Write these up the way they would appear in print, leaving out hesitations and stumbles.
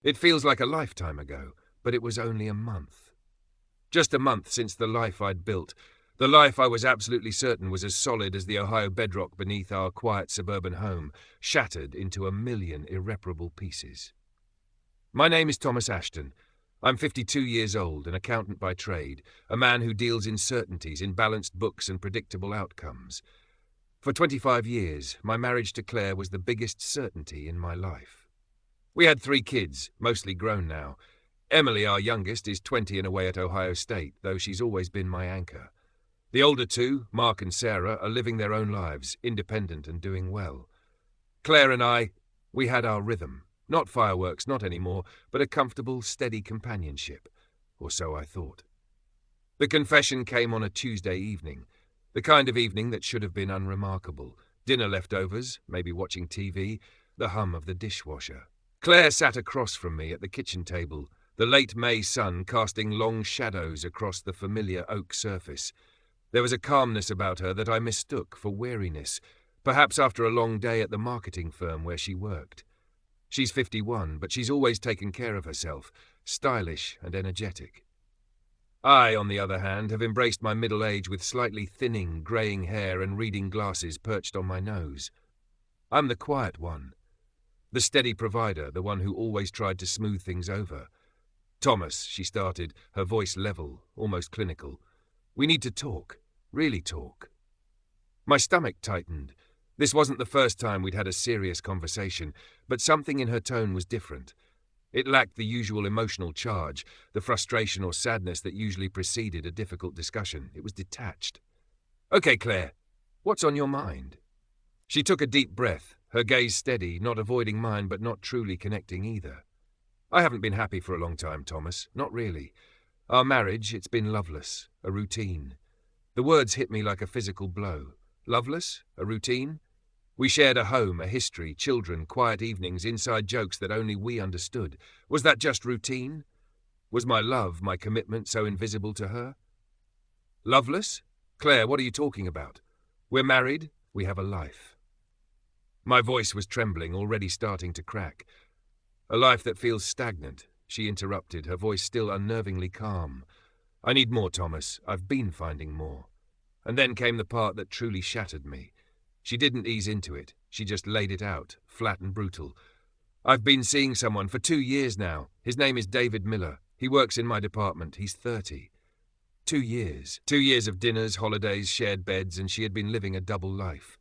It feels like a lifetime ago, but it was only a month. Just a month since the life I'd built, the life I was absolutely certain was as solid as the Ohio bedrock beneath our quiet suburban home, shattered into a million irreparable pieces. My name is Thomas Ashton. I'm 52 years old, an accountant by trade, a man who deals in certainties, in balanced books and predictable outcomes. For 25 years, my marriage to Claire was the biggest certainty in my life. We had 3 kids, mostly grown now. Emily, our youngest, is 20 and away at Ohio State, though she's always been my anchor. The older 2, Mark and Sarah, are living their own lives, independent and doing well. Claire and I, we had our rhythm. Not fireworks, not anymore, but a comfortable, steady companionship. Or so I thought. The confession came on a Tuesday evening. The kind of evening that should have been unremarkable. Dinner leftovers, maybe watching TV, the hum of the dishwasher. Claire sat across from me at the kitchen table, the late May sun casting long shadows across the familiar oak surface. There was a calmness about her that I mistook for weariness, perhaps after a long day at the marketing firm where she worked. She's 51, but she's always taken care of herself, stylish and energetic. I, on the other hand, have embraced my middle age with slightly thinning, greying hair and reading glasses perched on my nose. I'm the quiet one, the steady provider, the one who always tried to smooth things over. Thomas, she started, her voice level, almost clinical. We need to talk, really talk. My stomach tightened. This wasn't the first time we'd had a serious conversation, but something in her tone was different. It lacked the usual emotional charge, the frustration or sadness that usually preceded a difficult discussion. It was detached. Okay, Claire, what's on your mind? She took a deep breath, her gaze steady, not avoiding mine but not truly connecting either. I haven't been happy for a long time, Thomas, not really. Our marriage, it's been loveless, a routine. The words hit me like a physical blow. Loveless? A routine? We shared a home, a history, children, quiet evenings, inside jokes that only we understood. Was that just routine? Was my love, my commitment, so invisible to her? Loveless? Claire, what are you talking about? We're married, we have a life. My voice was trembling, already starting to crack. A life that feels stagnant, she interrupted, her voice still unnervingly calm. I need more, Thomas. I've been finding more. And then came the part that truly shattered me. She didn't ease into it. She just laid it out, flat and brutal. I've been seeing someone for 2 years now. His name is David Miller. He works in my department. He's 30. 2 years. 2 years of dinners, holidays, shared beds, and she had been living a double life.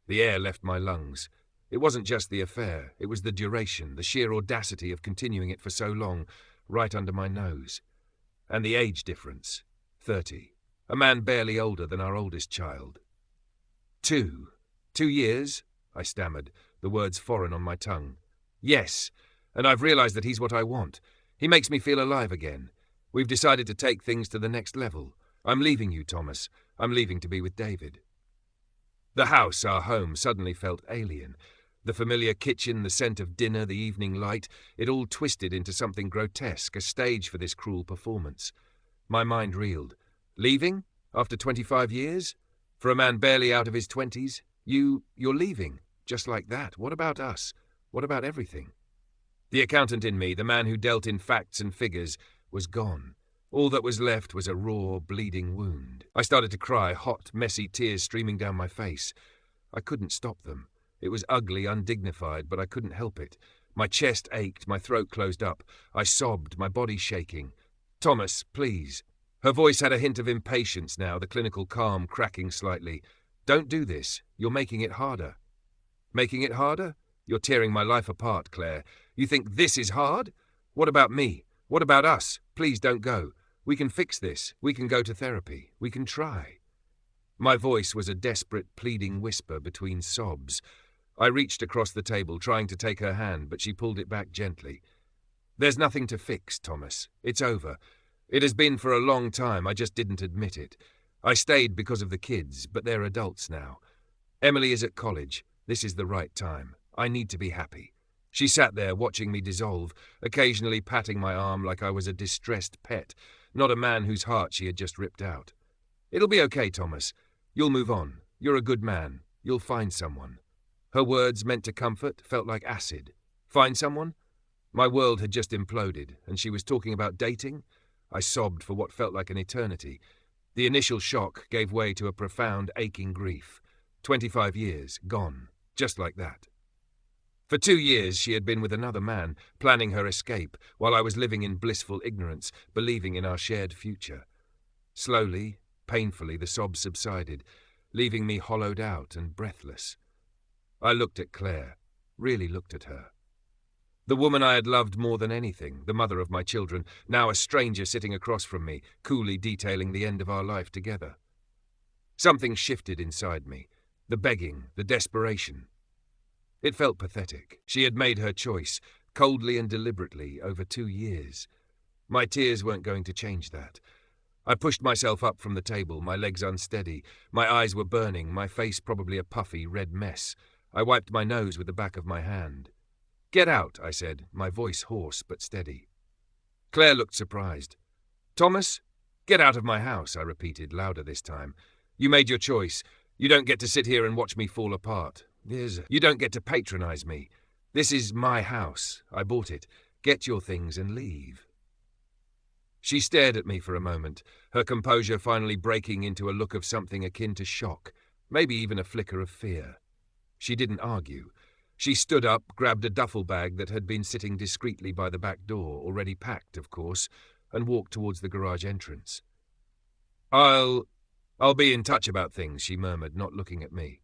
The air left my lungs. It wasn't just the affair. It was the duration, the sheer audacity of continuing it for so long, right under my nose. And the age difference. 30. A man barely older than our oldest child. 2 years? I stammered, the words foreign on my tongue. Yes, and I've realized that he's what I want. He makes me feel alive again. We've decided to take things to the next level. I'm leaving you, Thomas. I'm leaving to be with David. The house, our home, suddenly felt alien. The familiar kitchen, the scent of dinner, the evening light, it all twisted into something grotesque, a stage for this cruel performance. My mind reeled. Leaving? After 25 years? For a man barely out of his 20s? You're leaving, just like that. What about us? What about everything? The accountant in me, the man who dealt in facts and figures, was gone. All that was left was a raw, bleeding wound. I started to cry, hot, messy tears streaming down my face. I couldn't stop them. It was ugly, undignified, but I couldn't help it. My chest ached, my throat closed up. I sobbed, my body shaking. Thomas, please. Her voice had a hint of impatience now, the clinical calm cracking slightly. Don't do this. You're making it harder. Making it harder? You're tearing my life apart, Claire. You think this is hard? What about me? What about us? Please don't go. We can fix this. We can go to therapy. We can try. My voice was a desperate, pleading whisper between sobs. I reached across the table, trying to take her hand, but she pulled it back gently. There's nothing to fix, Thomas. It's over. It has been for a long time. I just didn't admit it. I stayed because of the kids, but they're adults now. Emily is at college. This is the right time. I need to be happy. She sat there watching me dissolve, occasionally patting my arm like I was a distressed pet, not a man whose heart she had just ripped out. It'll be okay, Thomas. You'll move on. You're a good man. You'll find someone. Her words, meant to comfort, felt like acid. Find someone? My world had just imploded, and she was talking about dating? I sobbed for what felt like an eternity. The initial shock gave way to a profound, aching grief. 25 years, gone, just like that. For 2 years she had been with another man, planning her escape, while I was living in blissful ignorance, believing in our shared future. Slowly, painfully, the sobs subsided, leaving me hollowed out and breathless. I looked at Claire, really looked at her. The woman I had loved more than anything, the mother of my children, now a stranger sitting across from me, coolly detailing the end of our life together. Something shifted inside me, the begging, the desperation. It felt pathetic. She had made her choice, coldly and deliberately, over 2 years. My tears weren't going to change that. I pushed myself up from the table, my legs unsteady. My eyes were burning, my face probably a puffy, red mess. I wiped my nose with the back of my hand. "Get out," I said, my voice hoarse but steady. Claire looked surprised. "Thomas, get out of my house," I repeated, louder this time. "You made your choice. You don't get to sit here and watch me fall apart. You don't get to patronize me. This is my house. I bought it. Get your things and leave." She stared at me for a moment, her composure finally breaking into a look of something akin to shock, maybe even a flicker of fear. She didn't argue. She stood up, grabbed a duffel bag that had been sitting discreetly by the back door, already packed, of course, and walked towards the garage entrance. I'll be in touch about things," she murmured, not looking at me.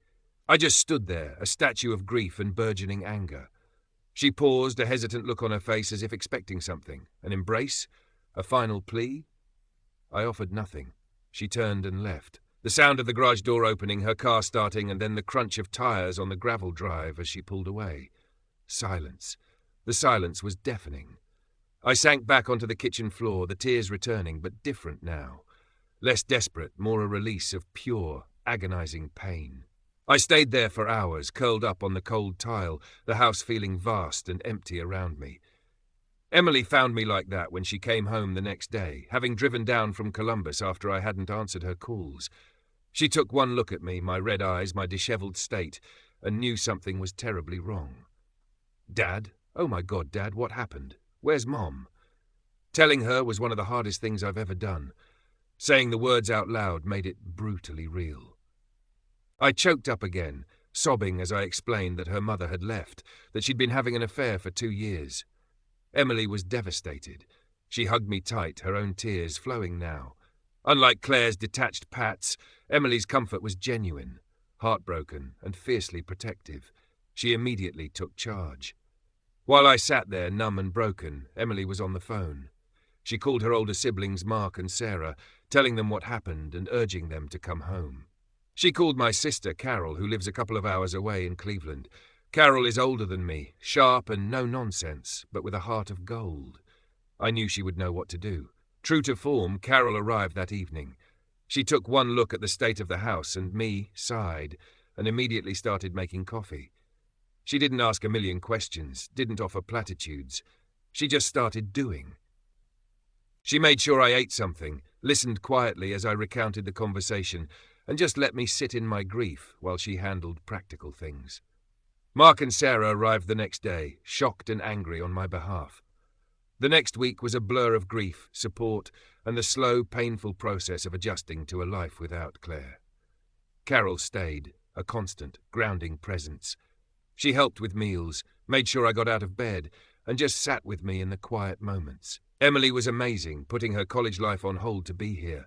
I just stood there, a statue of grief and burgeoning anger. She paused, a hesitant look on her face as if expecting something. An embrace? A final plea? I offered nothing. She turned and left. The sound of the garage door opening, her car starting, and then the crunch of tires on the gravel drive as she pulled away. Silence. The silence was deafening. I sank back onto the kitchen floor, the tears returning, but different now. Less desperate, more a release of pure, agonizing pain. I stayed there for hours, curled up on the cold tile, the house feeling vast and empty around me. Emily found me like that when she came home the next day, having driven down from Columbus after I hadn't answered her calls. She took one look at me, my red eyes, my dishevelled state, and knew something was terribly wrong. "Dad? Oh my God, Dad, what happened? Where's Mom?" Telling her was one of the hardest things I've ever done. Saying the words out loud made it brutally real. I choked up again, sobbing as I explained that her mother had left, that she'd been having an affair for 2 years. Emily was devastated. She hugged me tight, her own tears flowing now. Unlike Claire's detached pats, Emily's comfort was genuine, heartbroken and fiercely protective. She immediately took charge. While I sat there, numb and broken, Emily was on the phone. She called her older siblings Mark and Sarah, telling them what happened and urging them to come home. She called my sister, Carol, who lives a couple of hours away in Cleveland. Carol is older than me, sharp and no nonsense, but with a heart of gold. I knew she would know what to do. True to form, Carol arrived that evening. She took one look at the state of the house and me, sighed, and immediately started making coffee. She didn't ask a million questions, didn't offer platitudes. She just started doing. She made sure I ate something, listened quietly as I recounted the conversation, and just let me sit in my grief while she handled practical things. Mark and Sarah arrived the next day, shocked and angry on my behalf. The next week was a blur of grief, support, and the slow, painful process of adjusting to a life without Claire. Carol stayed, a constant, grounding presence. She helped with meals, made sure I got out of bed, and just sat with me in the quiet moments. Emily was amazing, putting her college life on hold to be here.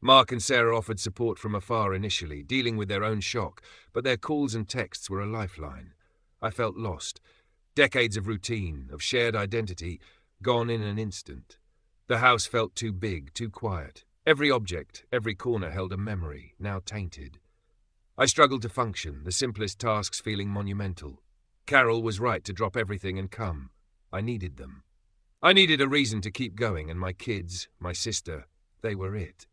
Mark and Sarah offered support from afar initially, dealing with their own shock, but their calls and texts were a lifeline. I felt lost. Decades of routine, of shared identity, gone in an instant. The house felt too big, too quiet. Every object, every corner held a memory, now tainted. I struggled to function, the simplest tasks feeling monumental. Carol was right to drop everything and come. I needed them. I needed a reason to keep going, and my kids, my sister, they were it.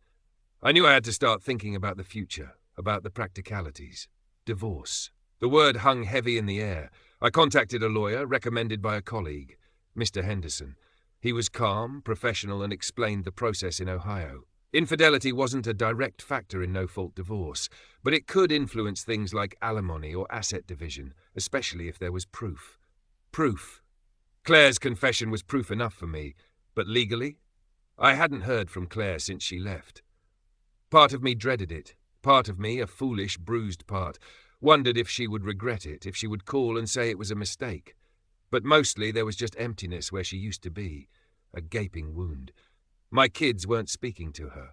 I knew I had to start thinking about the future, about the practicalities. Divorce. The word hung heavy in the air. I contacted a lawyer, recommended by a colleague, Mr. Henderson. He was calm, professional, and explained the process in Ohio. Infidelity wasn't a direct factor in no-fault divorce, but it could influence things like alimony or asset division, especially if there was proof. Proof. Claire's confession was proof enough for me, but legally? I hadn't heard from Claire since she left. Part of me dreaded it. Part of me, a foolish, bruised part, wondered if she would regret it, if she would call and say it was a mistake. But mostly there was just emptiness where she used to be, a gaping wound. My kids weren't speaking to her.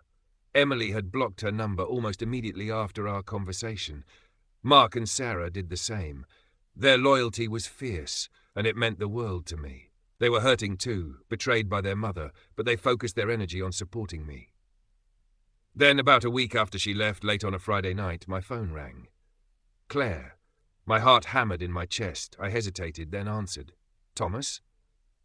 Emily had blocked her number almost immediately after our conversation. Mark and Sarah did the same. Their loyalty was fierce, and it meant the world to me. They were hurting too, betrayed by their mother, but they focused their energy on supporting me. Then, about a week after she left, late on a Friday night, my phone rang. Claire. My heart hammered in my chest. I hesitated, then answered. Thomas?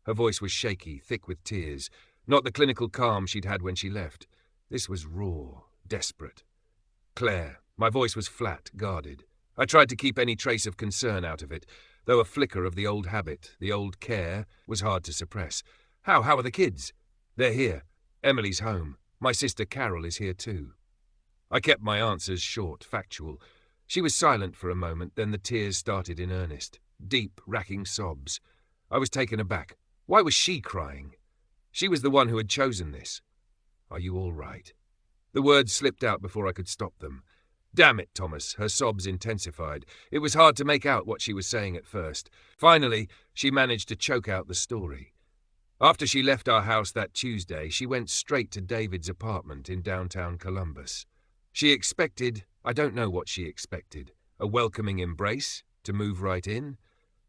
Her voice was shaky, thick with tears. Not the clinical calm she'd had when she left. This was raw, desperate. Claire. My voice was flat, guarded. I tried to keep any trace of concern out of it, though a flicker of the old habit, the old care, was hard to suppress. How are the kids? They're here. Emily's home. My sister Carol is here too. I kept my answers short, factual. She was silent for a moment, then the tears started in earnest. Deep, racking sobs. I was taken aback. Why was she crying? She was the one who had chosen this. Are you all right? The words slipped out before I could stop them. Damn it, Thomas, her sobs intensified. It was hard to make out what she was saying at first. Finally, she managed to choke out the story. After she left our house that Tuesday, she went straight to David's apartment in downtown Columbus. She expected, I don't know what she expected, a welcoming embrace, to move right in.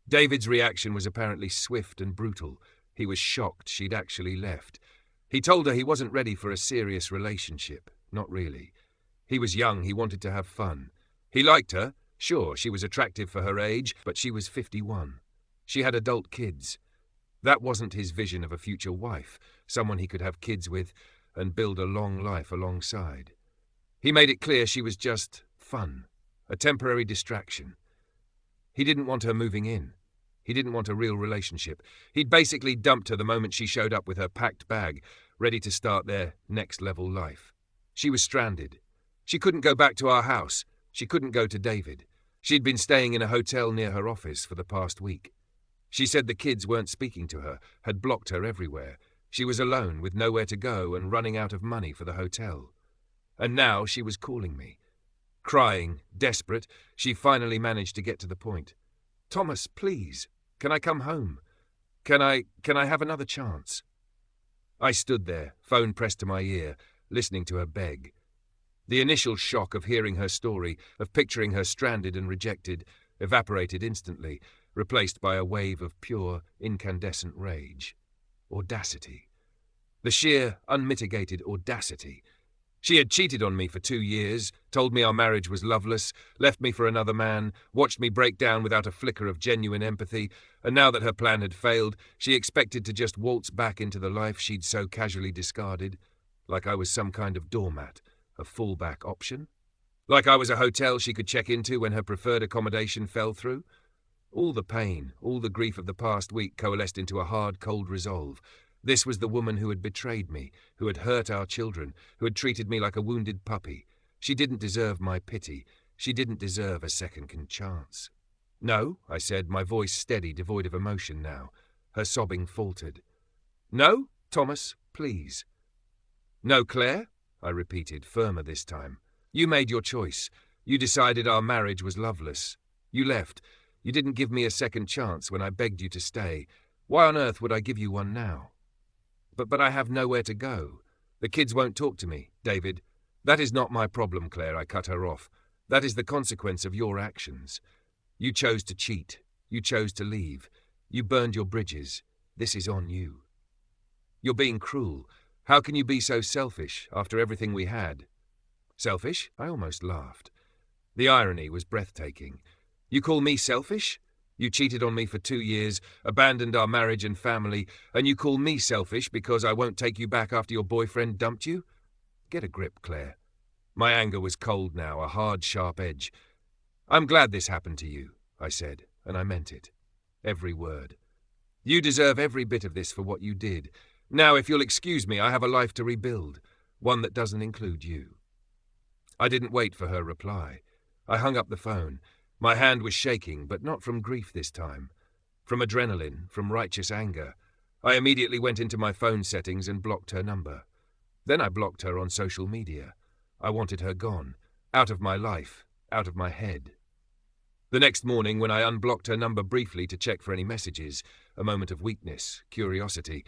David's reaction was apparently swift and brutal. He was shocked she'd actually left. He told her he wasn't ready for a serious relationship. Not really. He was young, he wanted to have fun. He liked her. Sure, she was attractive for her age, but she was 51. She had adult kids. That wasn't his vision of a future wife, someone he could have kids with and build a long life alongside. He made it clear she was just fun, a temporary distraction. He didn't want her moving in. He didn't want a real relationship. He'd basically dumped her the moment she showed up with her packed bag, ready to start their next-level life. She was stranded. She couldn't go back to our house. She couldn't go to David. She'd been staying in a hotel near her office for the past week. She said the kids weren't speaking to her, had blocked her everywhere. She was alone, with nowhere to go and running out of money for the hotel. And now she was calling me. Crying, desperate, she finally managed to get to the point. Thomas, please, can I come home? Can I have another chance? I stood there, phone pressed to my ear, listening to her beg. The initial shock of hearing her story, of picturing her stranded and rejected, evaporated instantly, replaced by a wave of pure, incandescent rage. Audacity. The sheer, unmitigated audacity. She had cheated on me for 2 years, told me our marriage was loveless, left me for another man, watched me break down without a flicker of genuine empathy, and now that her plan had failed, she expected to just waltz back into the life she'd so casually discarded, like I was some kind of doormat, a fallback option? Like I was a hotel she could check into when her preferred accommodation fell through? All the pain, all the grief of the past week coalesced into a hard, cold resolve. This was the woman who had betrayed me, who had hurt our children, who had treated me like a wounded puppy. She didn't deserve my pity. She didn't deserve a second chance. No, I said, my voice steady, devoid of emotion now. Her sobbing faltered. No, Thomas, please. No, Claire? I repeated, firmer this time. You made your choice. You decided our marriage was loveless. You left. You didn't give me a second chance when I begged you to stay. Why on earth would I give you one now? But I have nowhere to go. The kids won't talk to me, David. That is not my problem, Claire, I cut her off. That is the consequence of your actions. You chose to cheat. You chose to leave. You burned your bridges. This is on you. You're being cruel. How can you be so selfish after everything we had? Selfish? I almost laughed. The irony was breathtaking. You call me selfish? You cheated on me for 2 years, abandoned our marriage and family, and you call me selfish because I won't take you back after your boyfriend dumped you? Get a grip, Claire. My anger was cold now, a hard, sharp edge. I'm glad this happened to you, I said, and I meant it. Every word. You deserve every bit of this for what you did. Now, if you'll excuse me, I have a life to rebuild, one that doesn't include you. I didn't wait for her reply. I hung up the phone. My hand was shaking, but not from grief this time. From adrenaline, from righteous anger, I immediately went into my phone settings and blocked her number. Then I blocked her on social media. I wanted her gone, out of my life, out of my head. The next morning, when I unblocked her number briefly to check for any messages, a moment of weakness, curiosity,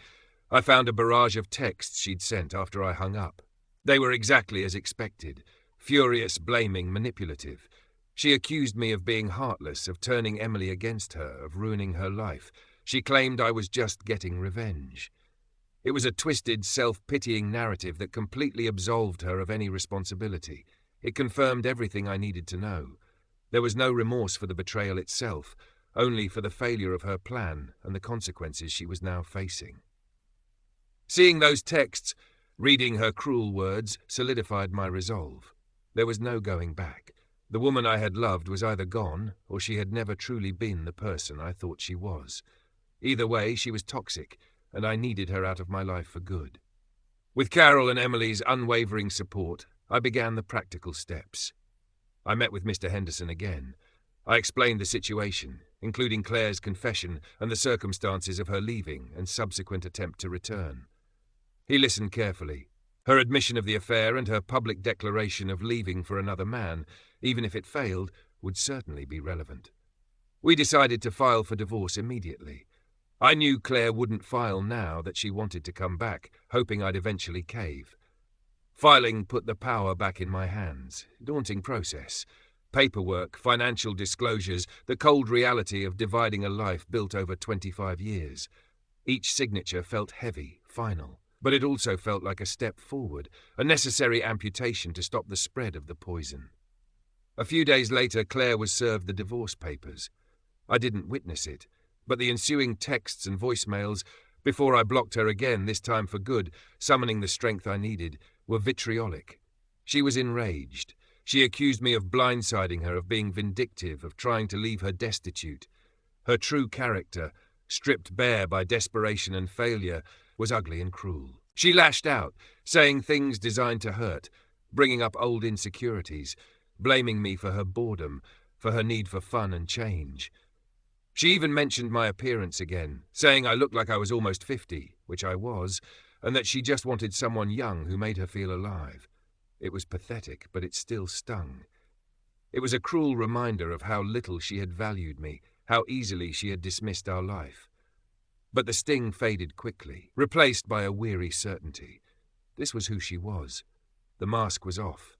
I found a barrage of texts she'd sent after I hung up. They were exactly as expected, furious, blaming, manipulative. She accused me of being heartless, of turning Emily against her, of ruining her life. She claimed I was just getting revenge. It was a twisted, self-pitying narrative that completely absolved her of any responsibility. It confirmed everything I needed to know. There was no remorse for the betrayal itself, only for the failure of her plan and the consequences she was now facing. Seeing those texts, reading her cruel words, solidified my resolve. There was no going back. The woman I had loved was either gone, or she had never truly been the person I thought she was. Either way, she was toxic, and I needed her out of my life for good. With Carol and Emily's unwavering support, I began the practical steps. I met with Mr. Henderson again. I explained the situation, including Claire's confession and the circumstances of her leaving and subsequent attempt to return. He listened carefully. Her admission of the affair and her public declaration of leaving for another man, even if it failed, would certainly be relevant. We decided to file for divorce immediately. I knew Claire wouldn't file now that she wanted to come back, hoping I'd eventually cave. Filing put the power back in my hands. Daunting process. Paperwork, financial disclosures, the cold reality of dividing a life built over 25 years. Each signature felt heavy, final, but it also felt like a step forward, a necessary amputation to stop the spread of the poison. A few days later, Claire was served the divorce papers. I didn't witness it, but the ensuing texts and voicemails, before I blocked her again, this time for good, summoning the strength I needed, were vitriolic. She was enraged. She accused me of blindsiding her, of being vindictive, of trying to leave her destitute. Her true character, stripped bare by desperation and failure, was ugly and cruel. She lashed out, saying things designed to hurt, bringing up old insecurities, blaming me for her boredom, for her need for fun and change. She even mentioned my appearance again, saying I looked like I was almost 50, which I was, and that she just wanted someone young who made her feel alive. It was pathetic, but it still stung. It was a cruel reminder of how little she had valued me, how easily she had dismissed our life. But the sting faded quickly, replaced by a weary certainty. This was who she was. The mask was off,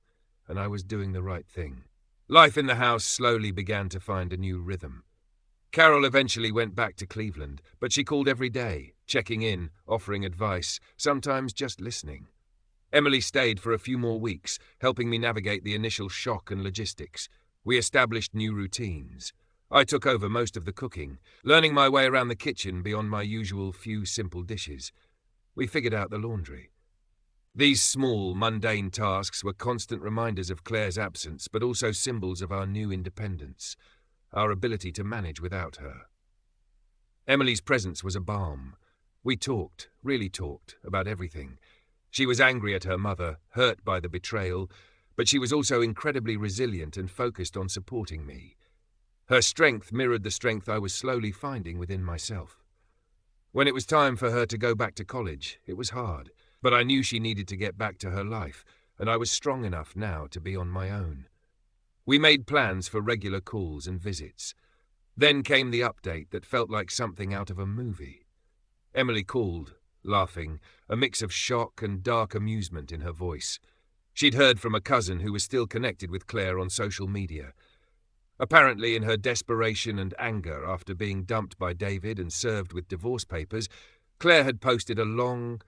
and I was doing the right thing. Life in the house slowly began to find a new rhythm. Carol eventually went back to Cleveland, but she called every day, checking in, offering advice, sometimes just listening. Emily stayed for a few more weeks, helping me navigate the initial shock and logistics. We established new routines. I took over most of the cooking, learning my way around the kitchen beyond my usual few simple dishes. We figured out the laundry. These small, mundane tasks were constant reminders of Claire's absence, but also symbols of our new independence, our ability to manage without her. Emily's presence was a balm. We talked, really talked, about everything. She was angry at her mother, hurt by the betrayal, but she was also incredibly resilient and focused on supporting me. Her strength mirrored the strength I was slowly finding within myself. When it was time for her to go back to college, it was hard, but I knew she needed to get back to her life, and I was strong enough now to be on my own. We made plans for regular calls and visits. Then came the update that felt like something out of a movie. Emily called, laughing, a mix of shock and dark amusement in her voice. She'd heard from a cousin who was still connected with Claire on social media. Apparently, in her desperation and anger after being dumped by David and served with divorce papers, Claire had posted a long,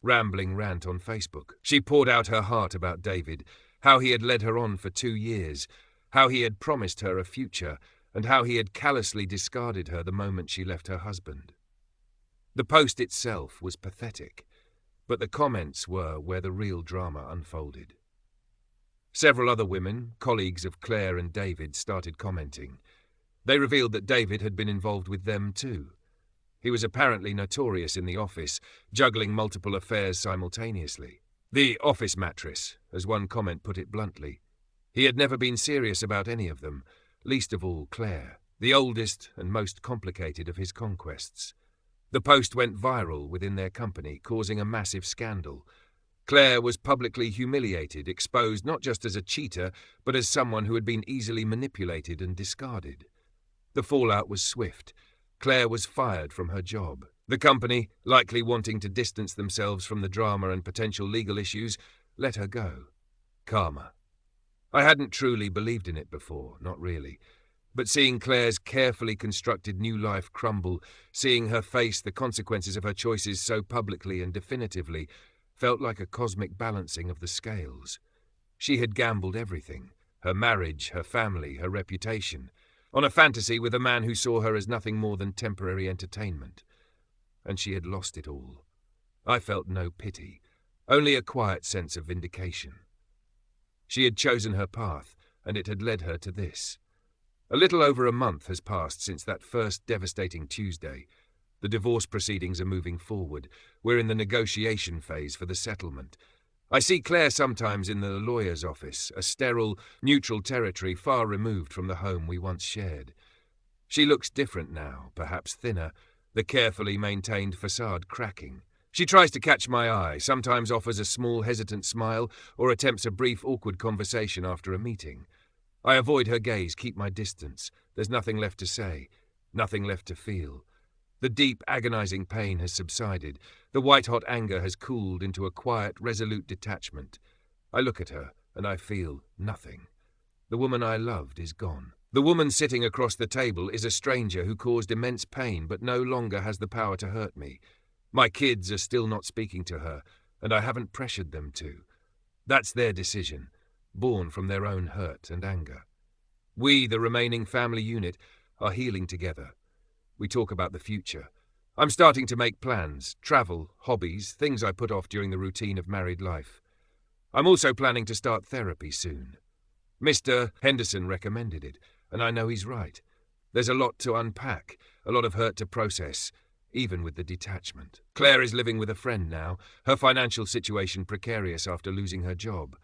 rambling rant on Facebook. She poured out her heart about David, how he had led her on for 2 years, how he had promised her a future, and how he had callously discarded her the moment she left her husband. The post itself was pathetic, but the comments were where the real drama unfolded. Several other women, colleagues of Claire and David, started commenting. They revealed that David had been involved with them too. He was apparently notorious in the office, juggling multiple affairs simultaneously. The office mattress, as one comment put it bluntly. He had never been serious about any of them, least of all Claire. the oldest and most complicated of his conquests. The post went viral within their company, causing a massive scandal. Claire was publicly humiliated, exposed not just as a cheater, but as someone who had been easily manipulated and discarded. The fallout was swift. Claire was fired from her job. The company, likely wanting to distance themselves from the drama and potential legal issues, let her go. Karma. I hadn't truly believed in it before, not really. But seeing Claire's carefully constructed new life crumble, seeing her face the consequences of her choices so publicly and definitively, felt like a cosmic balancing of the scales. She had gambled everything, her marriage, her family, her reputation, on a fantasy with a man who saw her as nothing more than temporary entertainment. And she had lost it all. I felt no pity, only a quiet sense of vindication. She had chosen her path, and it had led her to this. A little over a month has passed since that first devastating Tuesday. The divorce proceedings are moving forward. We're in the negotiation phase for the settlement. I see Claire sometimes in the lawyer's office, a sterile, neutral territory far removed from the home we once shared. She looks different now, perhaps thinner, the carefully maintained facade cracking. She tries to catch my eye, sometimes offers a small, hesitant smile, or attempts a brief, awkward conversation after a meeting. I avoid her gaze, keep my distance. There's nothing left to say, nothing left to feel. The deep, agonizing pain has subsided. The white-hot anger has cooled into a quiet, resolute detachment. I look at her, and I feel nothing. The woman I loved is gone. The woman sitting across the table is a stranger who caused immense pain but no longer has the power to hurt me. My kids are still not speaking to her, and I haven't pressured them to. That's their decision, born from their own hurt and anger. We, the remaining family unit, are healing together. We talk about the future. I'm starting to make plans, travel, hobbies, things I put off during the routine of married life. I'm also planning to start therapy soon. Mr. Henderson recommended it, and I know he's right. There's a lot to unpack, a lot of hurt to process, even with the detachment. Claire is living with a friend now, her financial situation precarious after losing her job.